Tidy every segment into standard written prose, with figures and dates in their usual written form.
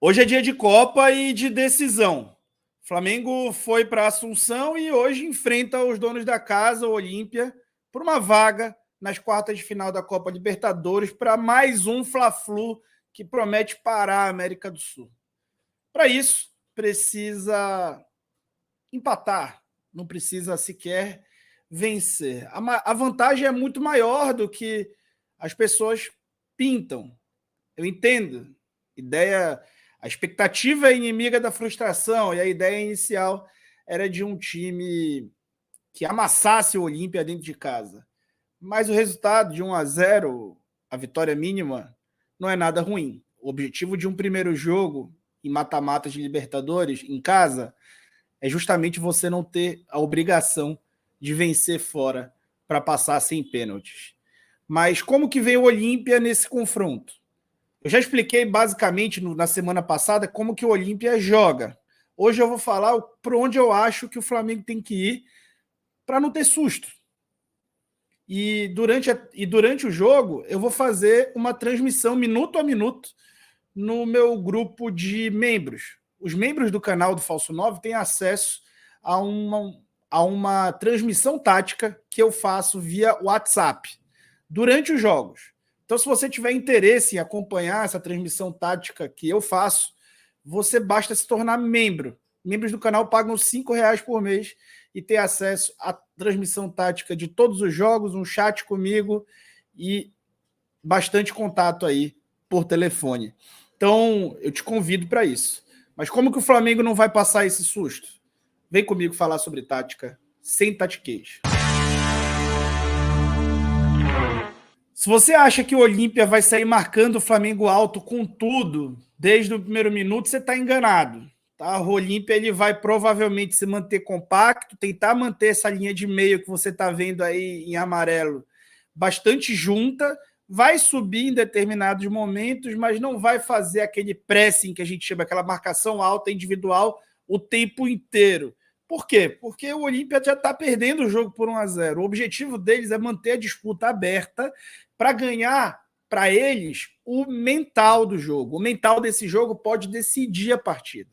Hoje é dia de Copa e de decisão. O Flamengo foi para Assunção e hoje enfrenta os donos da casa, o Olímpia, por uma vaga nas quartas de final da Copa Libertadores para mais um Fla-Flu que promete parar a América do Sul. Para isso, precisa empatar, não precisa sequer vencer. A vantagem é muito maior do que as pessoas pintam. Eu entendo. A expectativa é inimiga da frustração, e a ideia inicial era de um time que amassasse o Olímpia dentro de casa. Mas o resultado de 1-0, a vitória mínima, não é nada ruim. O objetivo de um primeiro jogo em mata-matas de Libertadores em casa é justamente você não ter a obrigação de vencer fora para passar sem pênaltis. Mas como que veio o Olímpia nesse confronto? Eu já expliquei basicamente na semana passada como que o Olímpia joga. Hoje eu vou falar por onde eu acho que o Flamengo tem que ir para não ter susto. E durante o jogo eu vou fazer uma transmissão minuto a minuto no meu grupo de membros. Os membros do canal do Falso 9 têm acesso a uma transmissão tática que eu faço via WhatsApp durante os jogos. Então, se você tiver interesse em acompanhar essa transmissão tática que eu faço, você basta se tornar membro. Membros do canal pagam R$5 por mês e ter acesso à transmissão tática de todos os jogos, um chat comigo e bastante contato aí por telefone. Então, eu te convido para isso. Mas como que o Flamengo não vai passar esse susto? Vem comigo falar sobre tática sem tatiquês. Se você acha que o Olímpia vai sair marcando o Flamengo alto com tudo, desde o primeiro minuto, você está enganado. Tá? O Olímpia ele vai provavelmente se manter compacto, tentar manter essa linha de meio que você está vendo aí em amarelo bastante junta, vai subir em determinados momentos, mas não vai fazer aquele pressing que a gente chama, aquela marcação alta individual o tempo inteiro. Por quê? Porque o Olímpia já está perdendo o jogo por 1-0. O objetivo deles é manter a disputa aberta para ganhar, para eles, o mental do jogo. O mental desse jogo pode decidir a partida.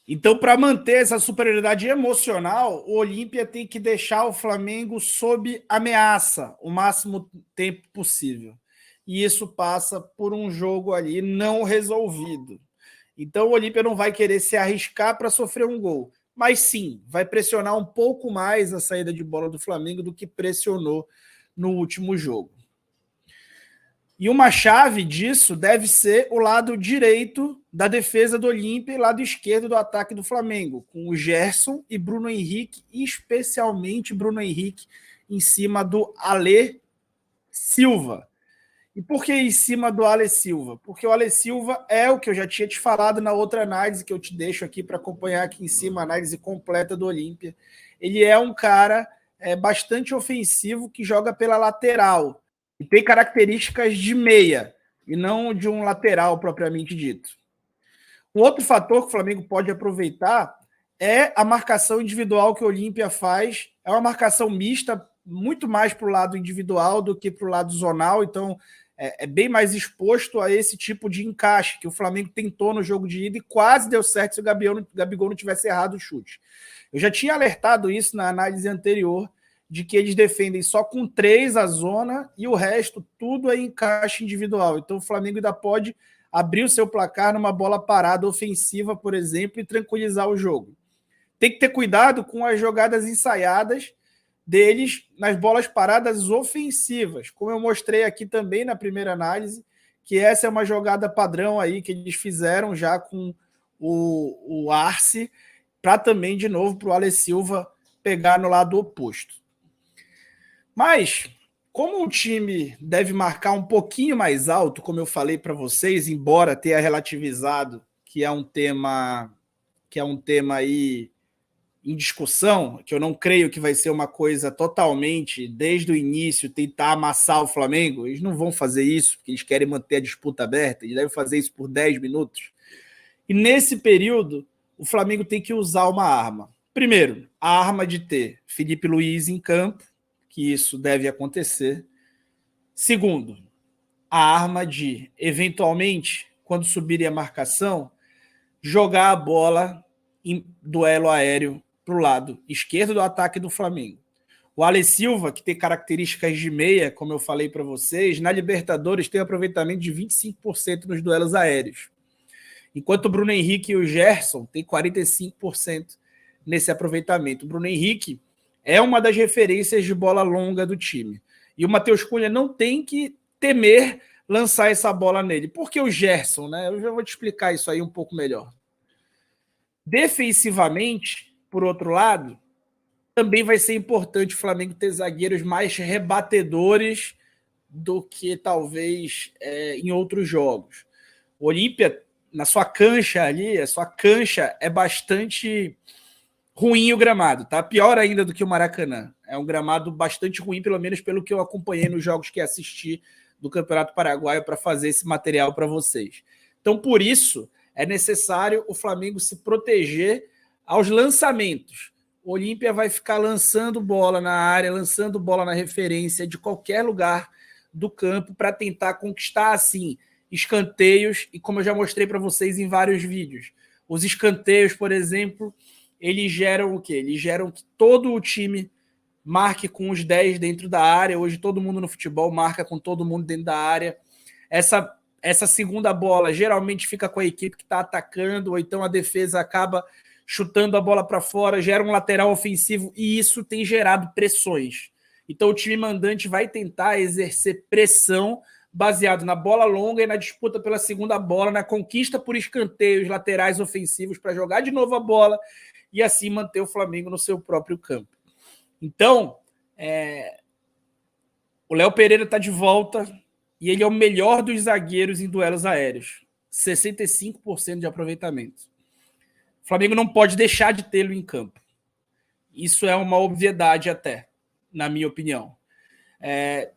Então, para manter essa superioridade emocional, o Olímpia tem que deixar o Flamengo sob ameaça o máximo tempo possível. E isso passa por um jogo ali não resolvido. Então, o Olímpia não vai querer se arriscar para sofrer um gol. Mas sim, vai pressionar um pouco mais a saída de bola do Flamengo do que pressionou no último jogo. E uma chave disso deve ser o lado direito da defesa do Olímpia e lado esquerdo do ataque do Flamengo, com o Gerson e Bruno Henrique, especialmente Bruno Henrique, em cima do Ale Silva. E por que em cima do Ale Silva? Porque o Ale Silva é o que eu já tinha te falado na outra análise que eu te deixo aqui para acompanhar aqui em cima, a análise completa do Olímpia. Ele é um cara bastante ofensivo que joga pela lateral e tem características de meia e não de um lateral propriamente dito. Um outro fator que o Flamengo pode aproveitar é a marcação individual que o Olímpia faz. É uma marcação mista, muito mais para o lado individual do que para o lado zonal, então é bem mais exposto a esse tipo de encaixe que o Flamengo tentou no jogo de ida e quase deu certo se o Gabigol não tivesse errado o chute. Eu já tinha alertado isso na análise anterior, de que eles defendem só com 3 a zona e o resto tudo é encaixe individual. Então o Flamengo ainda pode abrir o seu placar numa bola parada ofensiva, por exemplo, e tranquilizar o jogo. Tem que ter cuidado com as jogadas ensaiadas deles nas bolas paradas ofensivas, como eu mostrei aqui também na primeira análise, que essa é uma jogada padrão aí que eles fizeram já com o Arce, para também, de novo, para o Ale Silva pegar no lado oposto. Mas, como o time deve marcar um pouquinho mais alto, como eu falei para vocês, embora tenha relativizado que é um tema aí em discussão, que eu não creio que vai ser uma coisa totalmente, desde o início, tentar amassar o Flamengo. Eles não vão fazer isso, porque eles querem manter a disputa aberta, eles devem fazer isso por 10 minutos. E nesse período, o Flamengo tem que usar uma arma. Primeiro, a arma de ter Felipe Luiz em campo, que isso deve acontecer. Segundo, a arma de, eventualmente, quando subirem a marcação, jogar a bola em duelo aéreo para o lado esquerdo do ataque do Flamengo. O Ale Silva, que tem características de meia, como eu falei para vocês, na Libertadores tem um aproveitamento de 25% nos duelos aéreos. Enquanto o Bruno Henrique e o Gerson têm 45% nesse aproveitamento. O Bruno Henrique é uma das referências de bola longa do time. E o Matheus Cunha não tem que temer lançar essa bola nele. Por que o Gerson, né? Eu já vou te explicar isso aí um pouco melhor. Defensivamente, por outro lado, também vai ser importante o Flamengo ter zagueiros mais rebatedores do que talvez em outros jogos. O Olímpia, na sua cancha ali, a sua cancha é bastante ruim o gramado, tá? Pior ainda do que o Maracanã. É um gramado bastante ruim, pelo menos pelo que eu acompanhei nos jogos que assisti do Campeonato Paraguaio para fazer esse material para vocês. Então, por isso, é necessário o Flamengo se proteger aos lançamentos. O Olímpia vai ficar lançando bola na área, lançando bola na referência de qualquer lugar do campo para tentar conquistar, assim, escanteios. E como eu já mostrei para vocês em vários vídeos, os escanteios, por exemplo, eles geram o quê? Eles geram que todo o time marque com os 10 dentro da área. Hoje todo mundo no futebol marca com todo mundo dentro da área. Essa segunda bola geralmente fica com a equipe que está atacando, ou então a defesa acaba chutando a bola para fora, gera um lateral ofensivo, e isso tem gerado pressões. Então o time mandante vai tentar exercer pressão baseado na bola longa e na disputa pela segunda bola, na conquista por escanteios laterais ofensivos para jogar de novo a bola e assim manter o Flamengo no seu próprio campo. Então, o Léo Pereira está de volta e ele é o melhor dos zagueiros em duelos aéreos. 65% de aproveitamento. O Flamengo não pode deixar de tê-lo em campo. Isso é uma obviedade até, na minha opinião.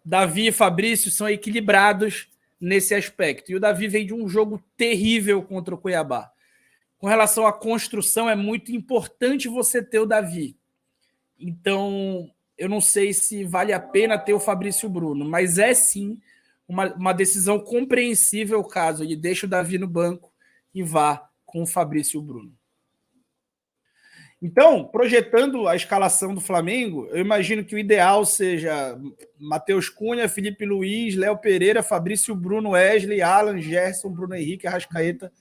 Davi e Fabrício são equilibrados nesse aspecto. E o Davi vem de um jogo terrível contra o Cuiabá. Com relação à construção, é muito importante você ter o Davi. Então, eu não sei se vale a pena ter o Fabrício Bruno, mas é sim uma decisão compreensível caso ele deixe o Davi no banco e vá com o Fabrício Bruno. Então, projetando a escalação do Flamengo, eu imagino que o ideal seja Matheus Cunha, Felipe Luiz, Léo Pereira, Fabrício Bruno, Wesley, Alan, Gerson, Bruno Henrique, Arrascaeta,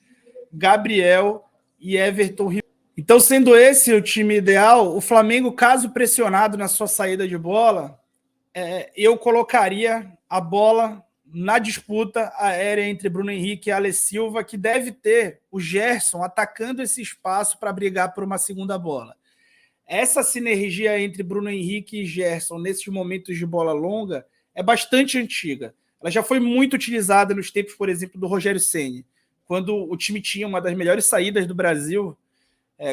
Gabriel e Everton Ribeiro. Então, sendo esse o time ideal, o Flamengo, caso pressionado na sua saída de bola, eu colocaria a bola na disputa aérea entre Bruno Henrique e Ale Silva, que deve ter o Gerson atacando esse espaço para brigar por uma segunda bola. Essa sinergia entre Bruno Henrique e Gerson nesses momentos de bola longa é bastante antiga. Ela já foi muito utilizada nos tempos, por exemplo, do Rogério Ceni, quando o time tinha uma das melhores saídas do Brasil,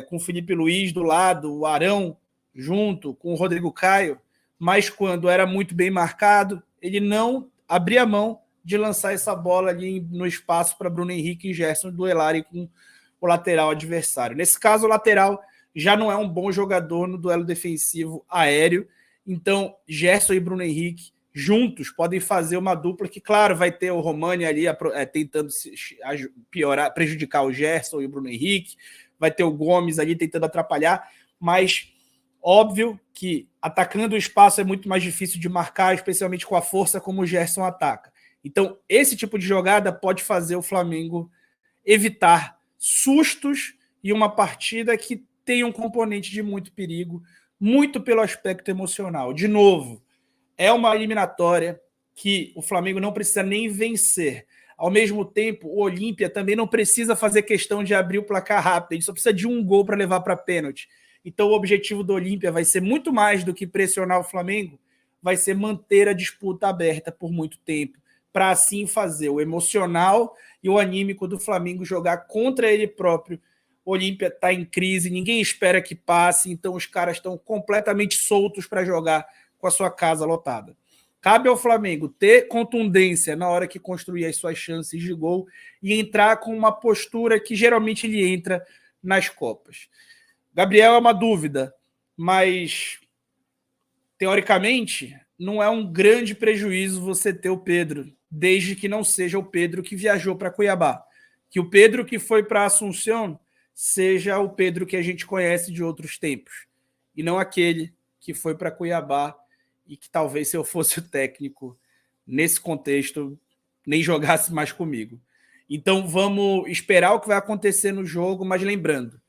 com o Felipe Luiz do lado, o Arão junto, com o Rodrigo Caio, mas quando era muito bem marcado, ele não abria mão de lançar essa bola ali no espaço para Bruno Henrique e Gerson duelarem com o lateral adversário. Nesse caso, o lateral já não é um bom jogador no duelo defensivo aéreo, então Gerson e Bruno Henrique juntos podem fazer uma dupla que, claro, vai ter o Romani ali tentando piorar, prejudicar o Gerson e o Bruno Henrique, vai ter o Gomes ali tentando atrapalhar, mas óbvio que atacando o espaço é muito mais difícil de marcar, especialmente com a força como o Gerson ataca. Então, esse tipo de jogada pode fazer o Flamengo evitar sustos e uma partida que tem um componente de muito perigo, muito pelo aspecto emocional. De novo, é uma eliminatória que o Flamengo não precisa nem vencer. Ao mesmo tempo, o Olímpia também não precisa fazer questão de abrir o placar rápido, ele só precisa de um gol para levar para pênalti. Então o objetivo do Olímpia vai ser muito mais do que pressionar o Flamengo, vai ser manter a disputa aberta por muito tempo, para assim fazer o emocional e o anímico do Flamengo jogar contra ele próprio. O Olímpia está em crise, ninguém espera que passe, então os caras estão completamente soltos para jogar com a sua casa lotada. Cabe ao Flamengo ter contundência na hora que construir as suas chances de gol e entrar com uma postura que geralmente ele entra nas Copas. Gabriel é uma dúvida, mas teoricamente não é um grande prejuízo você ter o Pedro, desde que não seja o Pedro que viajou para Cuiabá. Que o Pedro que foi para Assunção seja o Pedro que a gente conhece de outros tempos, e não aquele que foi para Cuiabá e que talvez, se eu fosse o técnico nesse contexto, nem jogasse mais comigo. Então vamos esperar o que vai acontecer no jogo, mas lembrando,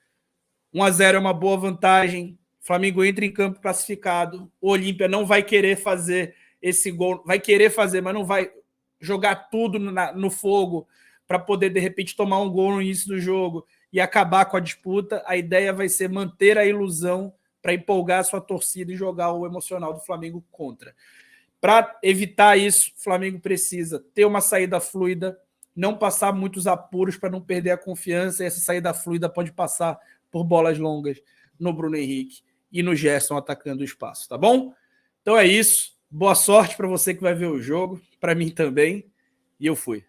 1-0 é uma boa vantagem, o Flamengo entra em campo classificado, o Olímpia não vai querer fazer esse gol, vai querer fazer, mas não vai jogar tudo no fogo para poder, de repente, tomar um gol no início do jogo e acabar com a disputa. A ideia vai ser manter a ilusão para empolgar a sua torcida e jogar o emocional do Flamengo contra. Para evitar isso, o Flamengo precisa ter uma saída fluida, não passar muitos apuros para não perder a confiança, e essa saída fluida pode passar por bolas longas no Bruno Henrique e no Gerson atacando o espaço, tá bom? Então é isso. Boa sorte para você que vai ver o jogo, para mim também, e eu fui.